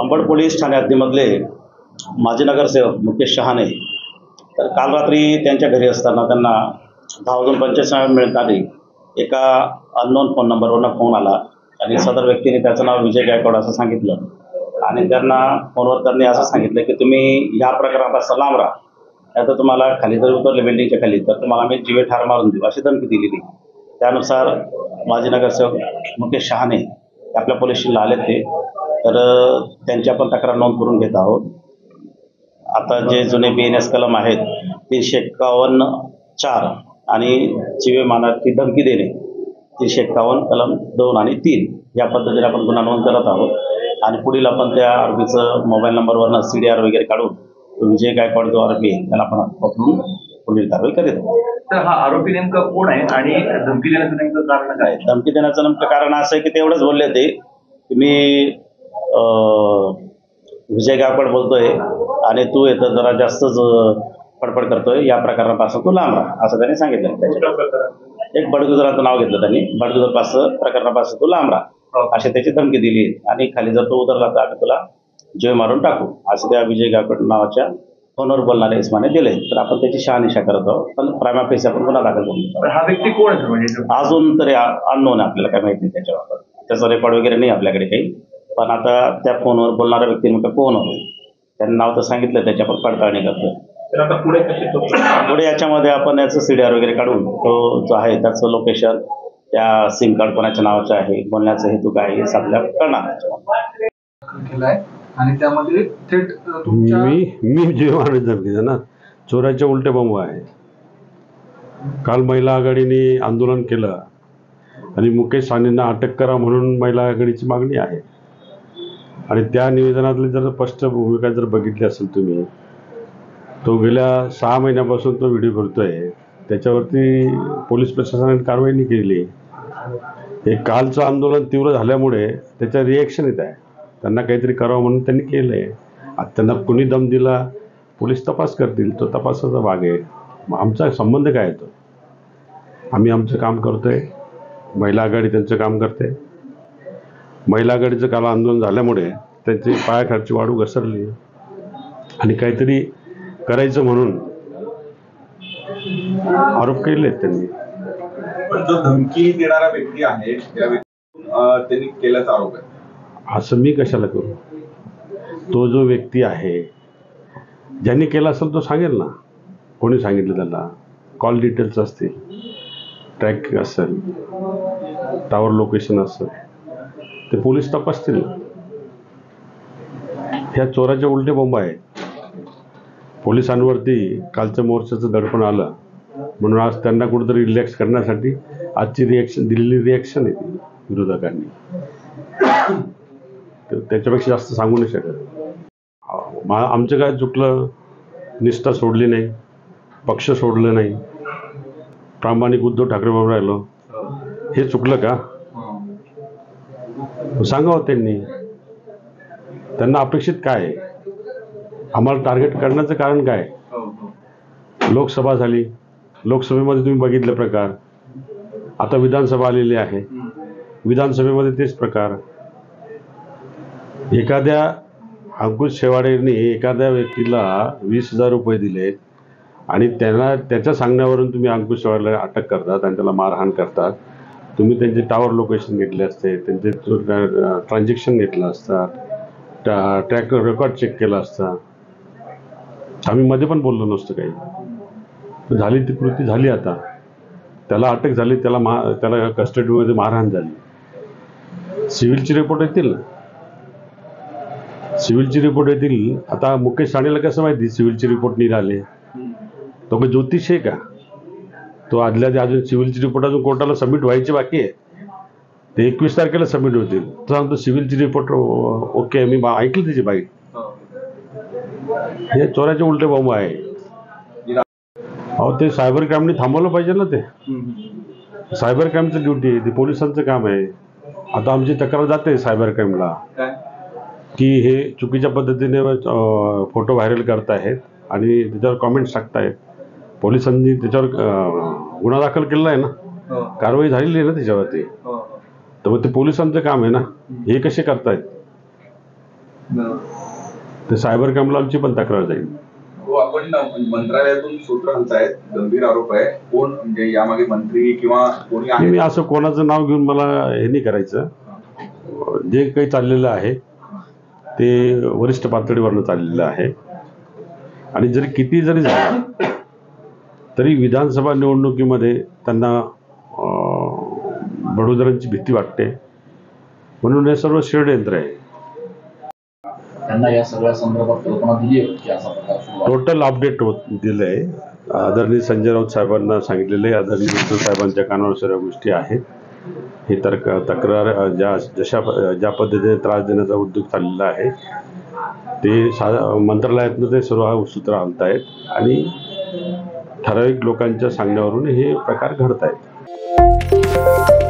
Ambad police Thane हद्दीमधले माजी नगरसेवक मुकेश शहाणे तर काल रात्री त्यांच्या घरी असताना त्यांना 10:45 मिळताना एका अननोन फोन नंबरवरून फोन आला आणि सदर व्यक्तीने त्याचं नाव विजय गायकवाड असं सांगितलं आणि त्यांना फोनवर त्यांनी असं सांगितलं की तुम्ही या प्रकारापासून लांब राहा, नाही तर तुम्हाला खाली जर उतरले बिल्डिंगच्या खाली तर तुम्हाला आम्ही जीवे ठार मारून देऊ अशी धमकी दिलेली. त्यानुसार माजी नगरसेवक मुकेश शहाणे आपल्या पोलीस स्टेशनला आले ते तर त्यांची आपण तक्रार नोंद करून घेत आहोत. आता जे जुने BNS कलम आहेत 351(4) आणि जीवे मारण्याची धमकी देणे 351 कलम 2 आणि 3 या पद्धतीने आपण गुन्हा नोंद करत आहोत आणि पुढील आपण त्या आरोपीचं मोबाईल नंबरवरनं CDR वगैरे काढून विजय गायकवाड जो आरोपी आहे त्याला आपण पकडून पुढील कारवाई करीत आहोत. तर हा आरोपी नेमका कोण आहे आणि धमकी देण्याचं नेमकं कारण काय? धमकी देण्याचं नेमकं कारण असं आहे की ते एवढंच बोलले ते की मी विजय गायकवाड बोलतोय आणि तू येतं जरा जास्तच फडफड करतोय, या प्रकारापासून तू लांब राहा असं त्यांनी सांगितलं. एक बडगुजराचं नाव घेतलं त्यांनी, बडगुजर प्रकरणापासून तू लांब राहा अशी त्याची धमकी दिली आणि खाली जर तो उतरला तर आम्ही तुला जीव मारून टाकू असं त्या विजय गायकवाड नावाच्या फोनवर बोलणाऱ्या इस्माने दिले. तर आपण त्याची शहानिशा करत आहोत, पण प्रायमा फेसी आपण गुन्हा दाखल करू. हा व्यक्ती कोण आहे म्हणजे अजून तरी अननोन आहे, आपल्याला काय माहिती नाही त्याच्याबाबत, त्याचा रेकॉर्ड वगैरे नाही आपल्याकडे काही. पण आता त्या फोनवर बोलणाऱ्या व्यक्ती नेमकं कोण होते त्यांनी नाव तर सांगितलं, त्याच्या आपण पडताळणी करतोय. तर आता पुढे याच्यामध्ये आपण याचं CDR वगैरे काढून तो जो आहे त्याचं लोकेशन, त्या सिम कार्ड कोणाच्या नावाचं आहे, बोलण्याचा हेतू काय हे आपल्या कळणार. आणि त्यामध्ये थेट मी जीव मारण्याची धमकी आहे ना, चोराचे उलटे बंब आहे. काल महिला आघाडीने आंदोलन केलं आणि मुकेश सानेंना अटक करा म्हणून महिला आघाडीची मागणी आहे आणि त्या निवेदनातली जर स्पष्ट भूमिका जर बघितली असेल तुम्ही, तो गेल्या 6 महिन्यापासून तो व्हिडिओ करतोय, त्याच्यावरती पोलीस प्रशासनाने कारवाई नाही केली. हे कालचं आंदोलन तीव्र झाल्यामुळे त्याच्या रिॲक्शन येत आहे, त्यांना काहीतरी करावं म्हणून त्यांनी केलं आहे. आता त्यांना कुणी दम दिला, पोलीस तपास करतील, तो तपासाचा भाग आहे. मग आमचा संबंध काय येतो? आम्ही आमचं काम करतोय, महिला आघाडी त्यांचं काम करते. महिला आघाडीचं काल आंदोलन झाल्यामुळे त्यांची पायाखालची वाळू घसरली आणि काहीतरी करायचं म्हणून आरोप केले त्यांनी. पण जो धमकी देणारा व्यक्ती आहे त्या त्यांनी केल्याचा आरोप आहे. असं मी कशाला करू? तो जो व्यक्ती आहे ज्यांनी केला असेल तो सांगेल ना, कोणी सांगितलं त्याला, कॉल डिटेल्स असतील, ट्रॅक असेल, टावर लोकेशन असेल, ते पोलीस तपासतील. ह्या चोराचे उलटे बंब आहेत. पोलिसांवरती कालचं मोर्चाचं दडपण आलं म्हणून आज त्यांना कुठेतरी रिलॅक्स करण्यासाठी आजची दिलेली रिॲक्शन आहे ती विरोधकांनी. त्याच्यापेक्षा जास्त सांगू नाही शकत. आमचं काय चुकलं? निष्ठा सोडली नाही, पक्ष सोडलं नाही, प्रामाणिक उद्धव ठाकरे बाबा राहिलो, हे चुकलं का? सांगावं त्यांनी. त्यांना अपेक्षित काय आहे? आम्हाला टार्गेट करण्याचं कारण काय? लोकसभा झाली, लोकसभेमध्ये तुम्ही बघितले प्रकार, आता विधानसभा आलेली आहे, विधानसभेमध्ये तेच प्रकार. एखाद्या अंकुश शेवाडेंनी एखाद्या व्यक्तीला 20,000 रुपये दिलेत आणि त्यांना त्याच्या सांगण्यावरून तुम्ही अंकुश शेवाडेला अटक करतात आणि त्याला मारहाण करतात. तुम्ही त्यांचे टावर लोकेशन घेतले असते, त्यांचे ट्रान्झॅक्शन घेतलं असतात, ट्रॅक रेकॉर्ड चेक केला असता, आम्ही मध्ये पण बोललो नसतं काही. झाली ती कृती झाली, आता त्याला अटक झाली, त्याला कस्टडीमध्ये मारहाण झाली. सिव्हिलची रिपोर्ट येतील ना, सिव्हिलची रिपोर्ट येतील. आता मुकेश सानेला कसं माहिती सिव्हिलची रिपोर्ट निघाले? तो काही ज्योतिष आहे का? तो आदल्या अजून सिव्हिलची रिपोर्ट अजून कोर्टाला सबमिट व्हायची बाकी आहे, ते 21 तारखेला सबमिट होतील. तो सांगतो सिव्हिलची रिपोर्ट ओके, मी ऐकलं त्याची बाईट. हे चोराचे उलटे बॉम्ब आहे. अहो, ते सायबर क्राईमने थांबवलं पाहिजे ना. ते सायबर क्राईमचं ड्युटी आहे, ते पोलिसांचं काम आहे. आता आमची तक्रार जाते सायबर क्राईमला की हे चुकीच्या पद्धतीने फोटो व्हायरल करतायत आणि त्याच्यावर कॉमेंट्स टाकतायत. पोलिसांनी त्याच्यावर गुन्हा दाखल केलेला आहे ना, कारवाई झालेली आहे ना त्याच्यावरती. तर मग ते पोलिसांचं काम आहे ना, हे कसे करतायत? ते सायबर कॅम्पला आमची पण तक्रार जाईल. हो, आपण मंत्रालयातून सूत्र हलतायत, गंभीर आरोप आहे. कोण म्हणजे यामागे मंत्री किंवा कोणी आहे? मी असं कोणाचं नाव घेऊन मला हे नाही करायचं. जे काही चाललेलं आहे ते वरिष्ठ पातळीवरनं चाललेलं आहे आणि जरी किती जरी झालं तरी विधानसभा निवडणुकीमध्ये त्यांना बडोदरांची भीती वाटते म्हणून हे सर्व षडयंत्र आहे. त्यांना या सगळ्या संदर्भात कल्पना दिली आहे की असा प्रकार सुरू आहे. टोटल अपडेट दिलं आहे. आदरणीय संजय राऊत साहेबांना सांगितलेलं आहे. आदरणीय विष्णू साहेबांच्या कानावर सर्व गोष्टी आहेत. ही तक्रार ज्या पद्धतीने त्रास देण्याचा उद्योग चाललेला आहे ते मंत्रालयातनं ते सर्व सूत्र आणत आहेत आणि ठराविक लोकांच्या सांगण्यावरून हे प्रकार घडत आहेत.